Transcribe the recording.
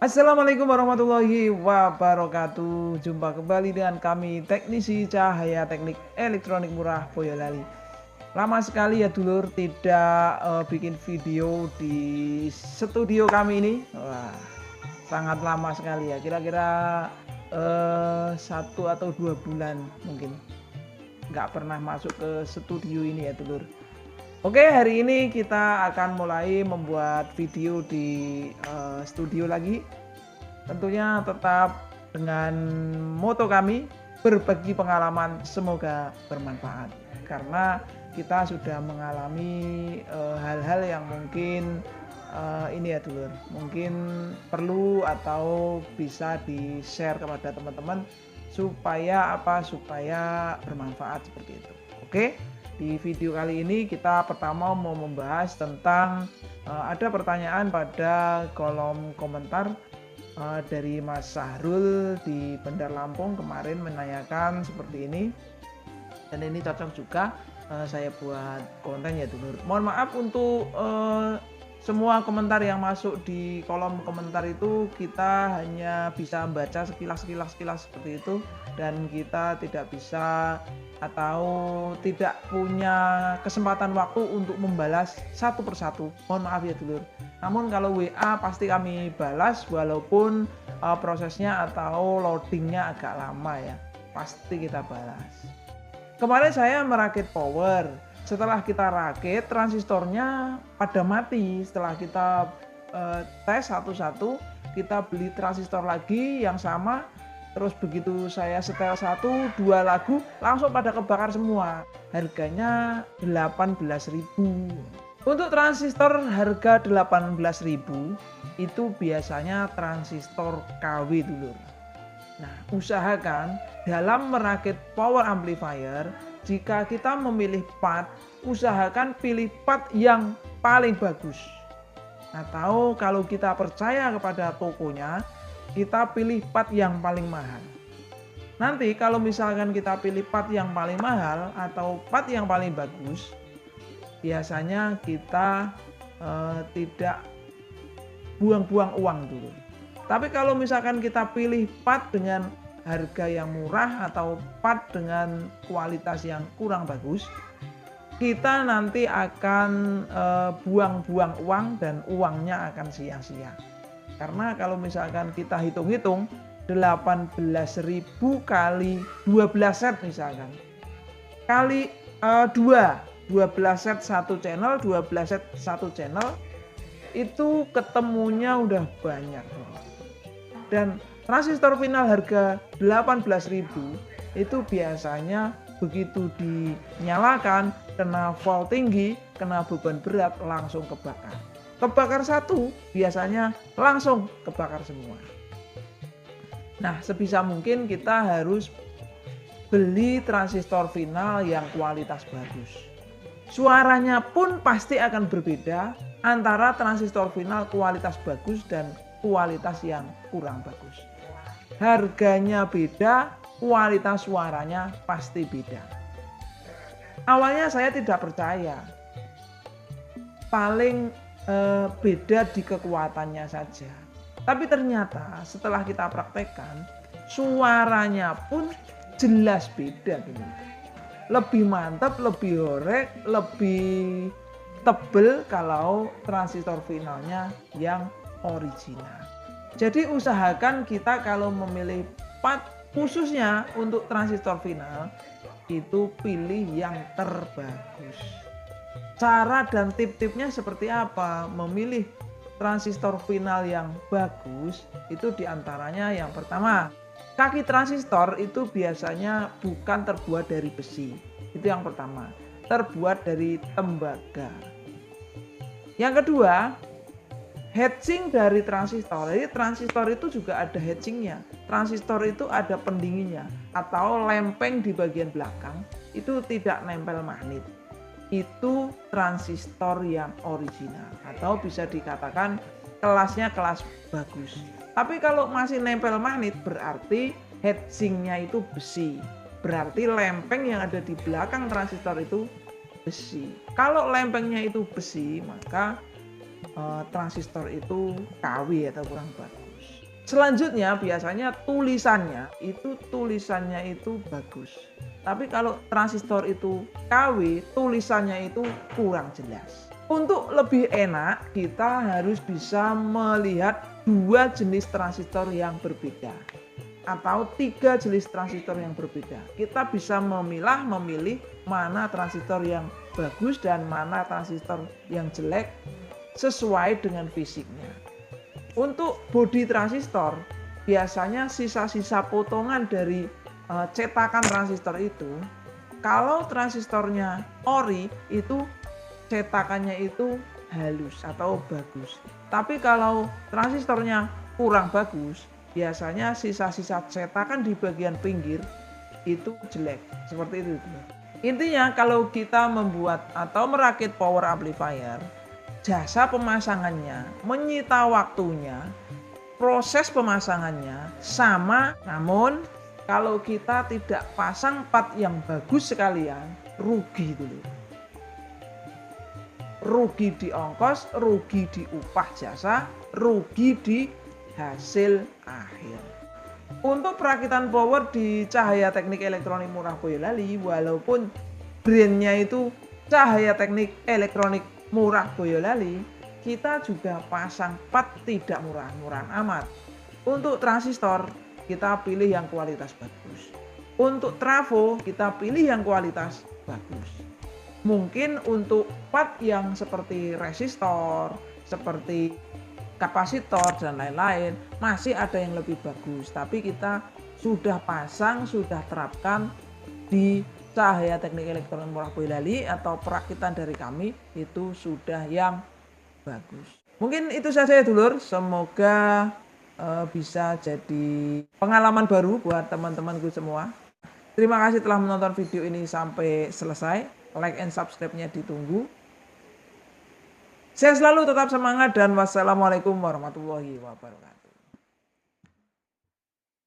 Assalamualaikum warahmatullahi wabarakatuh. Jumpa kembali dengan kami teknisi cahaya teknik elektronik murah Boyolali. Lama sekali ya dulur tidak bikin video di studio kami ini. Wah, sangat lama sekali ya. Kira-kira 1 atau 2 bulan mungkin nggak pernah masuk ke studio ini ya dulur. Oke, hari ini kita akan mulai membuat video di studio lagi. Tentunya tetap dengan moto kami, berbagi pengalaman semoga bermanfaat. Karena kita sudah mengalami hal-hal yang mungkin ini ya dulur, mungkin perlu atau bisa di-share kepada teman-teman supaya supaya bermanfaat seperti itu. Oke. Di video kali ini kita pertama mau membahas tentang ada pertanyaan pada kolom komentar dari Mas Sahrul di Bandar Lampung kemarin menanyakan seperti ini, dan ini cocok juga saya buat konten ya dulur. Mohon maaf untuk semua komentar yang masuk di kolom komentar itu kita hanya bisa membaca sekilas seperti itu, dan kita tidak bisa atau tidak punya kesempatan waktu untuk membalas satu persatu. Mohon maaf ya dulur. Namun kalau WA pasti kami balas walaupun prosesnya atau loadingnya agak lama ya. Pasti kita balas. Kemarin saya merakit power. Setelah kita rakit, transistornya pada mati. Setelah kita tes satu-satu, kita beli transistor lagi yang sama. Terus begitu saya setel 1-2 lagu langsung pada kebakar semua. Harganya 18.000. Untuk transistor harga 18.000 itu biasanya transistor KW dulu. Nah, usahakan dalam merakit power amplifier, jika kita memilih part, usahakan pilih part yang paling bagus. Atau kalau kita percaya kepada tokonya, kita pilih part yang paling mahal. Nanti kalau misalkan kita pilih part yang paling mahal atau part yang paling bagus, biasanya kita tidak buang-buang uang dulu. Tapi kalau misalkan kita pilih part dengan harga yang murah atau part dengan kualitas yang kurang bagus, kita nanti akan buang-buang uang dan uangnya akan sia-sia. Karena kalau misalkan kita hitung-hitung 18.000 kali 12 set misalkan. Kali 12 set satu channel, 12 set satu channel itu ketemunya udah banyak. Dan transistor final harga 18.000 itu biasanya begitu dinyalakan, kena volt tinggi, kena beban berat langsung kebakar. Kebakar satu biasanya langsung kebakar semua. Nah, sebisa mungkin kita harus beli transistor final yang kualitas bagus. Suaranya pun pasti akan berbeda antara transistor final kualitas bagus dan kualitas yang kurang bagus. Harganya beda, kualitas suaranya pasti beda. Awalnya saya tidak percaya. Paling beda di kekuatannya saja. Tapi ternyata setelah kita praktekkan, suaranya pun jelas beda. Lebih mantap, lebih horek, lebih tebel kalau transistor finalnya yang original. Jadi usahakan kita kalau memilih part khususnya untuk transistor final itu pilih yang terbagus. Cara dan tip-tipnya seperti apa memilih transistor final yang bagus? Itu diantaranya yang pertama, kaki transistor itu biasanya bukan terbuat dari besi. Itu yang pertama, terbuat dari tembaga. Yang kedua, heatsink dari transistor. Jadi transistor itu juga ada heatsinknya. Transistor itu ada pendinginnya atau lempeng di bagian belakang itu tidak nempel magnet. Itu transistor yang original atau bisa dikatakan kelasnya kelas bagus. Tapi kalau masih nempel magnet berarti heatsinknya itu besi. Berarti lempeng yang ada di belakang transistor itu besi. Kalau lempengnya itu besi, maka transistor itu KW atau kurang bagus. Selanjutnya biasanya tulisannya itu bagus. Tapi kalau transistor itu KW, tulisannya itu kurang jelas. Untuk lebih enak, kita harus bisa melihat 2 jenis transistor yang berbeda atau 3 jenis transistor yang berbeda. Kita bisa memilih mana transistor yang bagus dan mana transistor yang jelek sesuai dengan fisiknya. Untuk bodi transistor, biasanya sisa-sisa potongan dari cetakan transistor itu, kalau transistornya ori itu cetakannya itu halus atau bagus. Tapi kalau transistornya kurang bagus, biasanya sisa-sisa cetakan di bagian pinggir itu jelek. Seperti itu. Intinya kalau kita membuat atau merakit power amplifier, jasa pemasangannya, menyita waktunya, proses pemasangannya sama, namun kalau kita tidak pasang part yang bagus sekalian, rugi dulu. Rugi di ongkos, rugi di upah jasa, rugi di hasil akhir. Untuk perakitan power di Cahaya Teknik Elektronik Murah Boyolali, walaupun brandnya itu Cahaya Teknik Elektronik Murah Boyolali, kita juga pasang part tidak murah-murah amat. Untuk transistor, kita pilih yang kualitas bagus. Untuk trafo, kita pilih yang kualitas bagus. Mungkin untuk part yang seperti resistor, seperti kapasitor dan lain-lain masih ada yang lebih bagus, tapi kita sudah pasang, sudah terapkan di Cahaya Teknik Elektronik Murah Boyolali atau perakitan dari kami itu sudah yang bagus. Mungkin itu saja ya dulur, semoga bisa jadi pengalaman baru buat teman-temanku semua. Terima kasih telah menonton video ini sampai selesai. Like and subscribe-nya ditunggu. Sehat selalu, tetap semangat, dan wassalamualaikum warahmatullahi wabarakatuh.